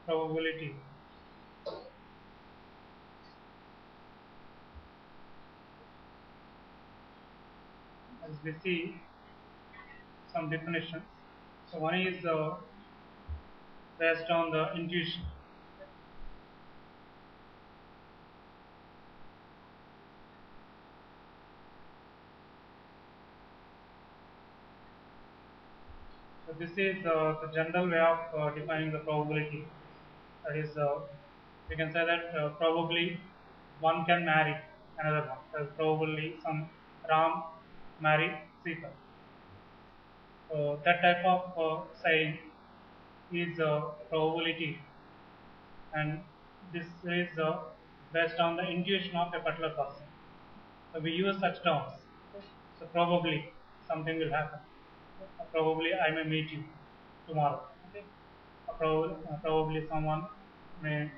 probability. As we see some definitions. So one is based on the intuition. So this is the general way of defining the probability. That is, we can say that probably one can marry another one. Probably some Ram marry Sita. So that type of saying is probability, and this is based on the intuition of a particular person. So we use such terms. So probably something will happen. Probably I may meet you tomorrow. Okay. Probably someone may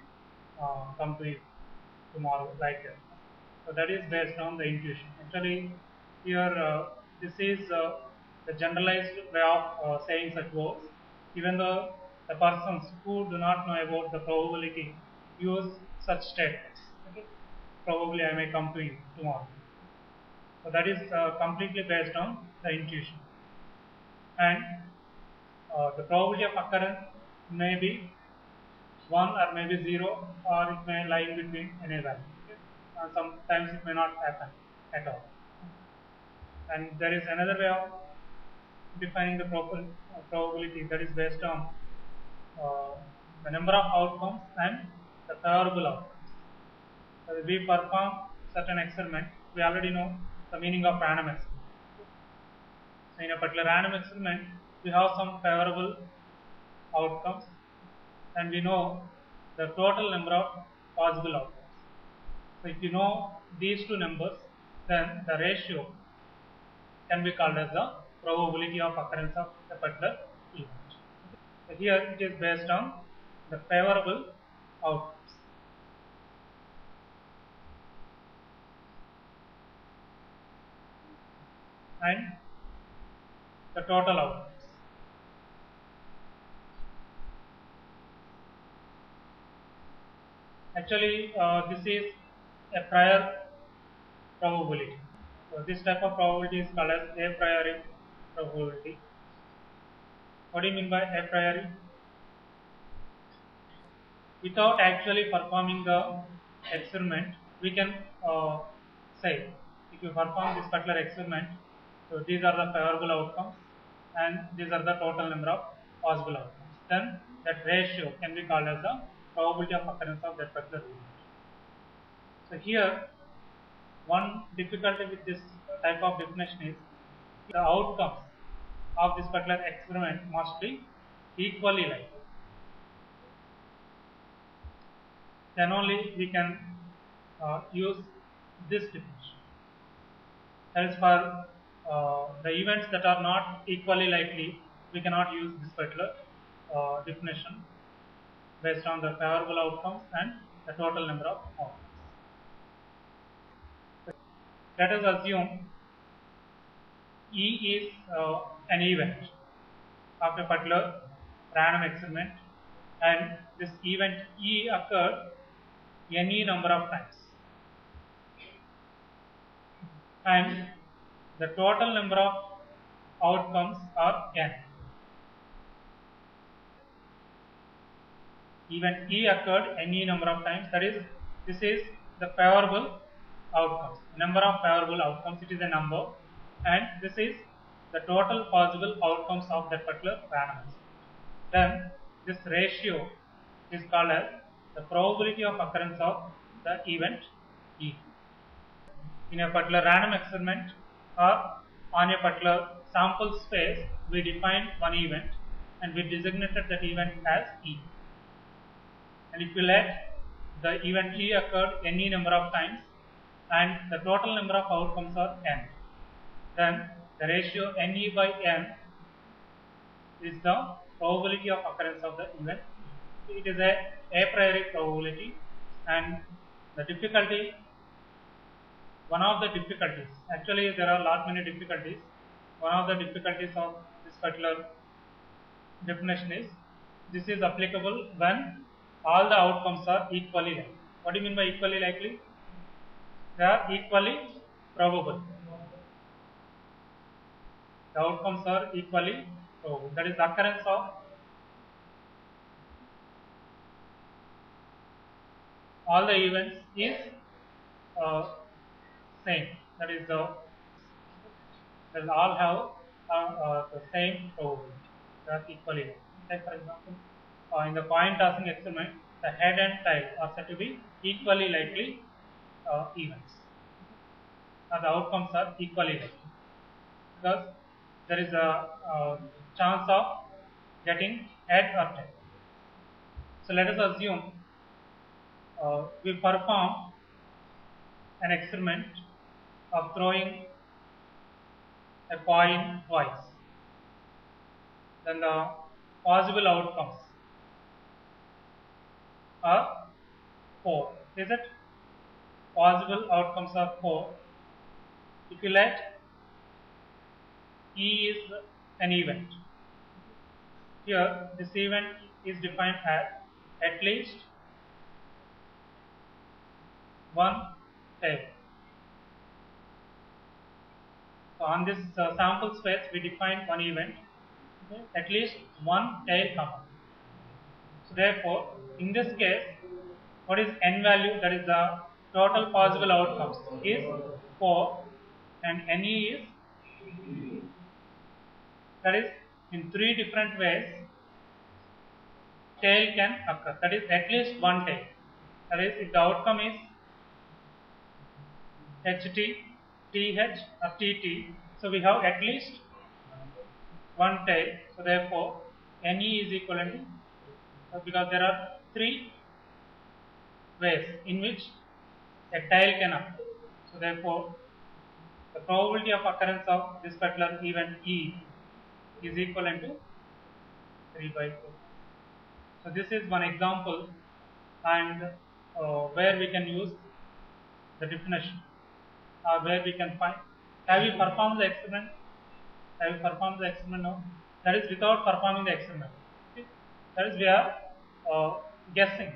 come to you tomorrow, like that. So that is based on the intuition. Actually, here this is the generalized way of saying such words. Even though the persons who do not know about the probability use such statements. Okay? Probably I may come to you tomorrow. So that is completely based on the intuition. And the probability of occurrence may be 1 or maybe 0, or it may lie in between any value. Okay? Sometimes it may not happen at all. And there is another way of defining the probability, that is based on uh, the number of outcomes and the favorable outcomes. So we perform certain experiment, we already know the meaning of random experiment. So in a particular random experiment, we have some favorable outcomes, and we know the total number of possible outcomes. So if you know these two numbers, then the ratio can be called as the probability of occurrence of a particular event. So here it is based on the favorable outcomes. And the total outcomes. Actually, this is a prior probability. So this type of probability is called as a priori probability. What do you mean by a priori? Without actually performing the experiment, we can say, if you perform this particular experiment, so these are the favorable outcomes and these are the total number of possible outcomes. Then that ratio can be called as the probability of occurrence of that particular event. So here, one difficulty with this type of definition is the outcomes of this particular experiment must be equally likely. Then only we can use this definition. As for the events that are not equally likely, we cannot use this particular definition based on the favorable outcomes and the total number of outcomes. Let us assume E is an event of a particular random experiment, and this event E occurred any number of times, and the total number of outcomes are n. Event E occurred any number of times, that is, this is the favorable outcomes, number of favorable outcomes, it is a number, and this is the total possible outcomes of that particular random experiment. Then this ratio is called as the probability of occurrence of the event E. In a particular random experiment or on a particular sample space, we defined one event and we designated that event as E. And if we let the event E occurred any number of times and the total number of outcomes are n, then the ratio Ne by n is the probability of occurrence of the event. It is a priori probability, and the difficulty, one of the difficulties, actually there are lot many difficulties, one of the difficulties of this particular definition is this is applicable when all the outcomes are equally likely. What do you mean by equally likely? They are equally probable. The outcomes are equally probable. That is, the occurrence of all the events is same. That is, they all have the same probability. They are equally likely. Like for example, in the coin tossing experiment, the head and tail are said to be equally likely events. The outcomes are equally likely because there is a chance of getting head or tail. So let us assume we perform an experiment of throwing a coin twice. Then the possible outcomes are 4. Is it? Possible outcomes are 4. If you let E is an event. Here, this event is defined as at least one tail. So on this sample space, we define one event, at least one tail common. So therefore, in this case, what is n value? That is the total possible outcomes is 4, and ne is, that is, in 3 different ways tail can occur. That is at least one tail. That is, if the outcome is HT, TH or TT, so we have at least one tail. So therefore, NE is equivalent to, because there are 3 ways in which a tail can occur. So therefore, the probability of occurrence of this particular event E is equivalent to 3 by 4. So this is one example, and where we can use the definition, or where we can find. Have you performed the experiment? Have you performed the experiment now? That is without performing the experiment. Okay? That is, we are guessing.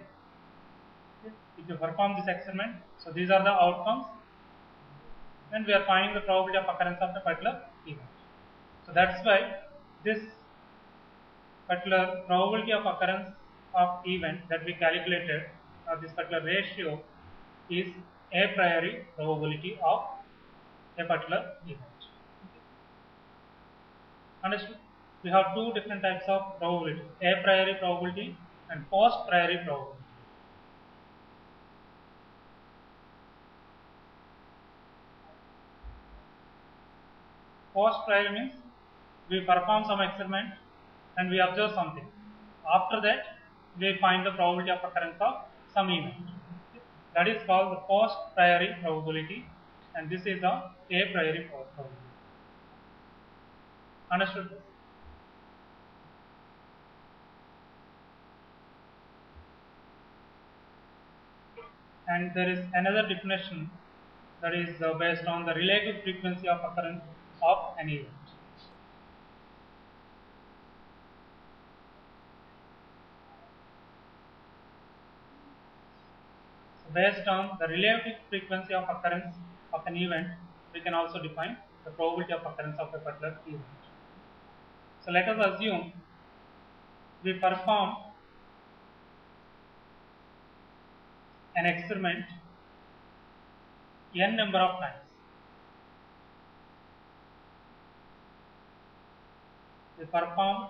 Okay? If you perform this experiment, so these are the outcomes, and we are finding the probability of occurrence of the particular event. So that's why this particular probability of occurrence of event that we calculated, this particular ratio, is a priori probability of a particular event. Understood? We have 2 different types of probability: a priori probability and post priori probability. Post priori means we perform some experiment and we observe something. After that, we find the probability of occurrence of some event. That is called the post priori probability, and this is the a priori probability. Understood? And there is another definition, that is based on the relative frequency of occurrence of an event. So based on the relative frequency of occurrence of an event, we can also define the probability of occurrence of a particular event. So let us assume we perform an experiment n number of times. We perform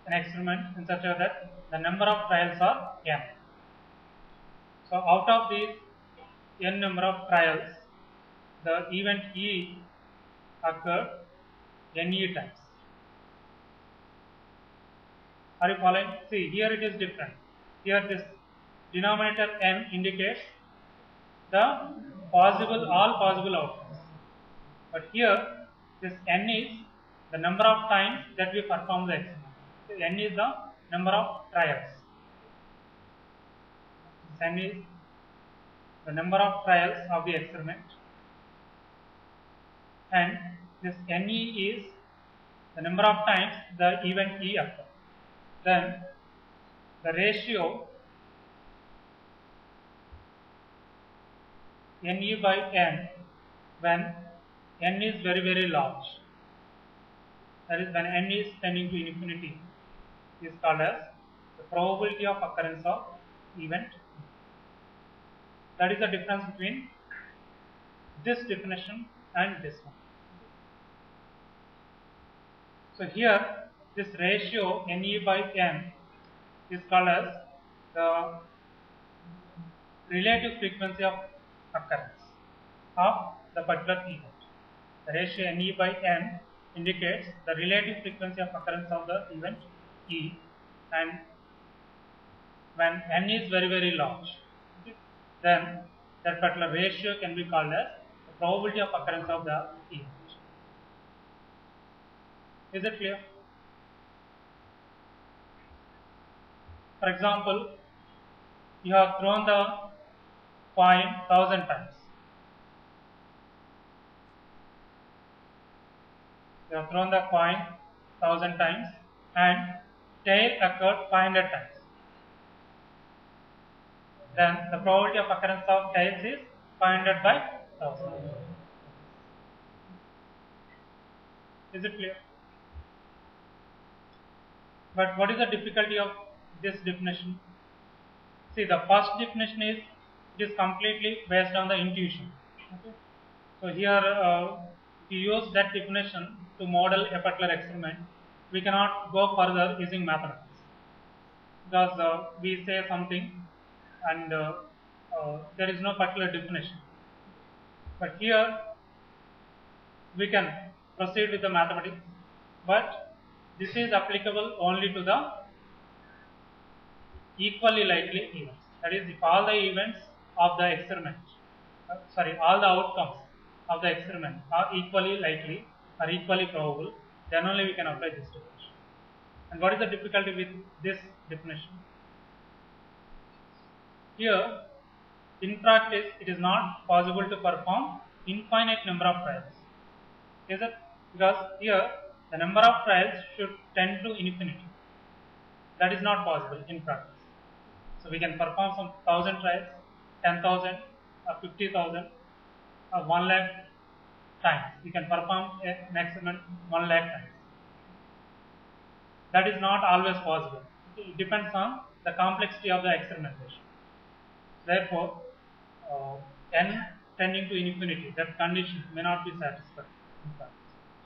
an experiment in such a way that the number of trials are n. So out of these n number of trials, the event E occurred ne times. Are you following? See, here it is different. Here this denominator n indicates the all possible outcomes. But here this n is the number of times that we perform the experiment. N is the number of trials. N is the number of trials of the experiment, and this ne is the number of times the event E occurs. Then the ratio Ne by n when n is very very large, that is when n is tending to infinity, is called as the probability of occurrence of event. That is the difference between this definition and this one. So here this ratio Ne by n is called as the relative frequency of occurrence of the particular event. The ratio Ne by n indicates the relative frequency of occurrence of the event E, and when n is very very large, okay, then that particular ratio can be called as the probability of occurrence of the event. Is it clear? For example, you have thrown the coin 1000 times. You have thrown the coin 1000 times and tail occurred 500 times. Then the probability of occurrence of tails is 500 by 1000. Is it clear? But what is the difficulty of this definition? See, the first definition is it is completely based on the intuition. Okay? So here, if you use that definition to model a particular experiment, we cannot go further using mathematics, because we say something and there is no particular definition. But here we can proceed with the mathematics, but this is applicable only to the equally likely events. That is, if all the events of the experiment, all the outcomes of the experiment are equally likely or equally probable, then only we can apply this definition. And what is the difficulty with this definition? Here, in practice, it is not possible to perform infinite number of trials. Is it? Because here, the number of trials should tend to infinity. That is not possible in practice. So we can perform some 1000 trials, 10,000, or 50,000, or 1 lakh times. We can perform an experiment 1 lakh times. That is not always possible. It depends on the complexity of the experimentation. Therefore, n tending to infinity, that condition may not be satisfied in practice.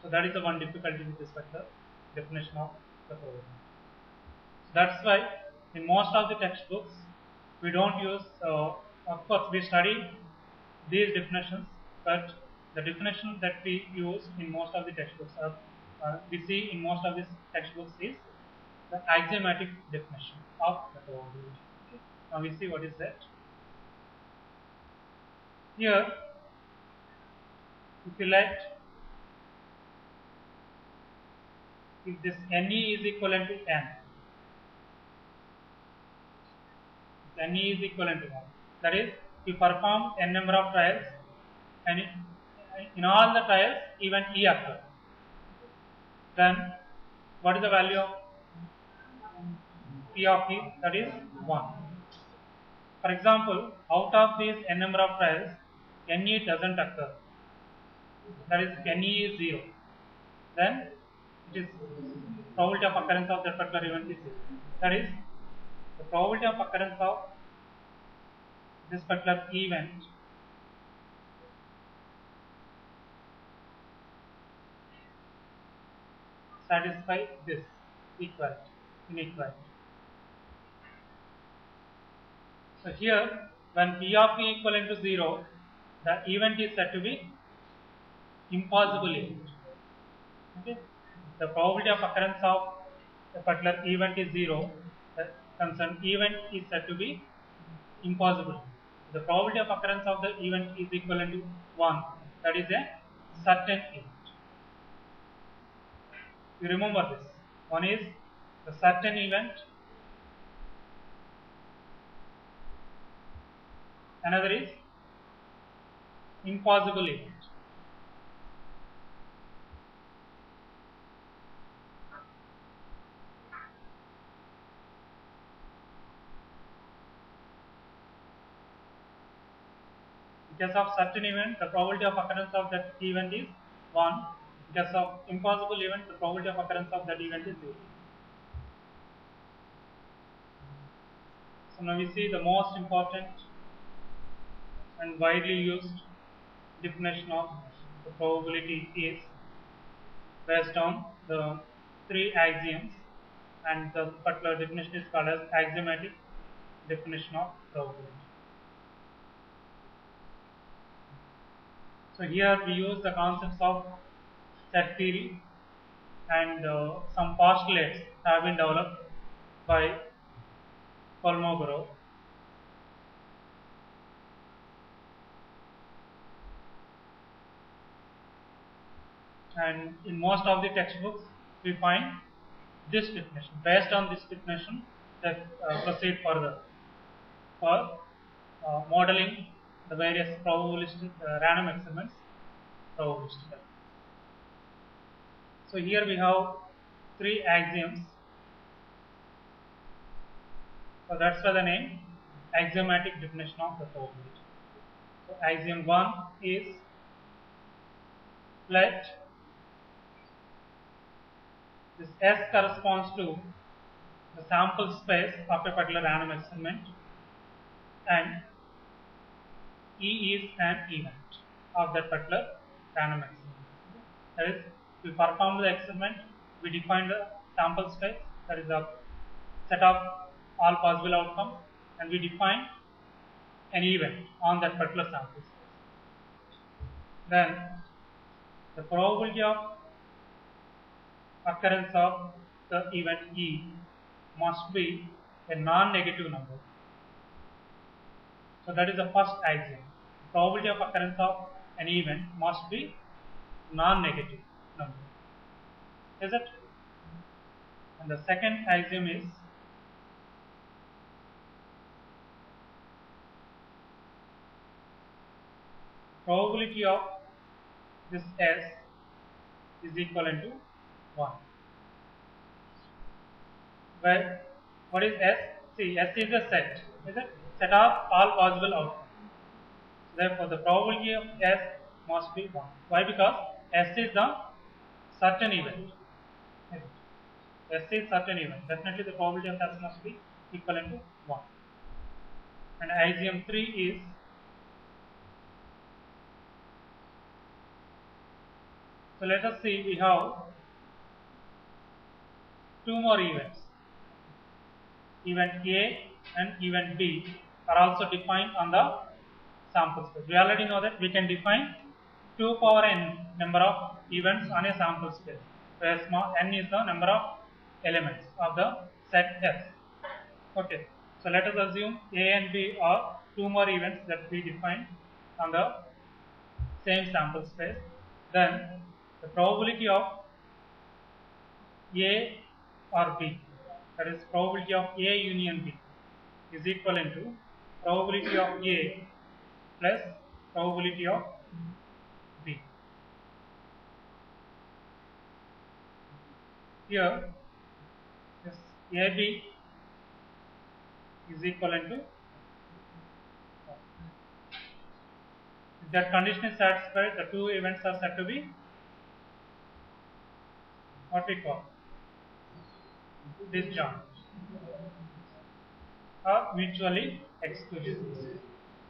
So that is the one difficulty with respect to the definition of the probability. That's why in most of the textbooks we don't use, of course we study these definitions, but the definition that we use in most of the textbooks, we see in most of these textbooks, is the axiomatic definition of the probability. Okay. Now we see what is that. Here, if you let, if this Ne is equivalent to n, Ne is equivalent to 1. That is, we perform n number of trials, and in all the trials, event E occurs. Then, what is the value of P of E? That is 1. For example, out of these n number of trials, Ne doesn't occur. That is, Ne is 0. Then, it is probability of occurrence of that particular event is 0. That is, the probability of occurrence of this particular event satisfy this inequality. So here, when P of E equivalent to 0, the event is said to be impossible event. Okay? The probability of occurrence of a particular event is 0. The concerned event is said to be impossible. The probability of occurrence of the event is equivalent to 1. That is a certain event. You remember this. One is the certain event, another is impossible event. In case of certain event, the probability of occurrence of that event is 1. In case of impossible event, the probability of occurrence of that event is 0. So now we see the most important and widely used definition of the probability is based on the 3 axioms, and the particular definition is called as axiomatic definition of probability. So here we use the concepts of set theory, and some postulates have been developed by Kolmogorov. And in most of the textbooks we find this definition. Based on this definition, that proceed further for modeling the various probabilistic random experiments probabilistically. So here we have 3 axioms. So that's why the name axiomatic definition of the probability. So axiom 1 is let this S corresponds to the sample space of a particular random experiment, and E is an event of that particular random experiment. That is, we performed the experiment, we define the sample space, that is the set of all possible outcomes, and we define an event on that particular sample space. Then the probability of occurrence of the event E must be a non-negative number. So that is the first axiom. The probability of occurrence of an event must be non-negative number. Is it? And the second axiom is probability of this S is equivalent to 1. Where what is S? See, S is a set. Is it? Set of all possible outcomes. Therefore, the probability of S must be 1. Why? Because S is the certain event. S is certain event. Definitely, the probability of S must be equivalent to 1. And axiom 3 is so. Let us see. We have 2 more events. Event A and event B are also defined on the sample space. We already know that we can define 2 power n number of events on a sample space, where small n is the number of elements of the set S. Okay, so let us assume A and B are 2 more events that we define on the same sample space. Then the probability of A or B, that is probability of A union B, is equivalent to probability of A plus probability of B. Here, this AB is equivalent to, if that condition is satisfied, the 2 events are said to be what we call disjoint or mutually exclusive.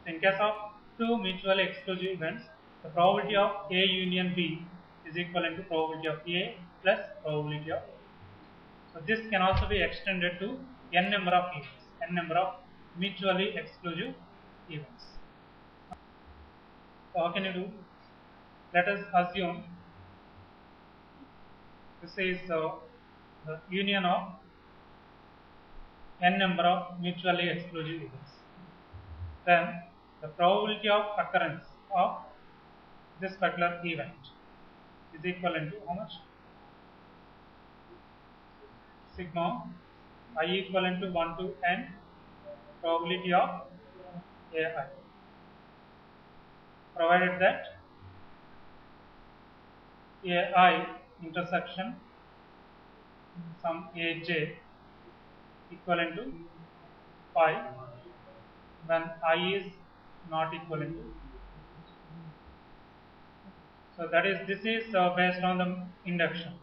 In case of 2 mutually exclusive events, the probability of A union B is equivalent to probability of A plus probability of B. So this can also be extended to n number of events, n number of mutually exclusive events. So how can you do? Let us assume this is the union of n number of mutually exclusive events. Then the probability of occurrence of this particular event is equivalent to how much? Sigma I equivalent to 1 to n probability of AI, provided that AI intersection some Aj equivalent to pi when I is not equivalent to So that is, this is based on the induction.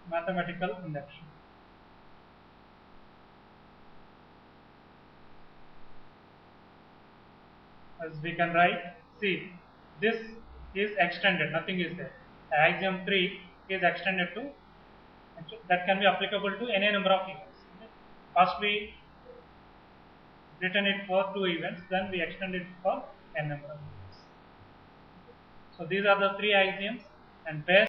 Mathematical induction. As we can write, see, this is extended, nothing is there. Axiom 3 is extended to, that can be applicable to any number of events. First we written it for 2 events, then we extend it for n number of events. So these are the 3 axioms, and based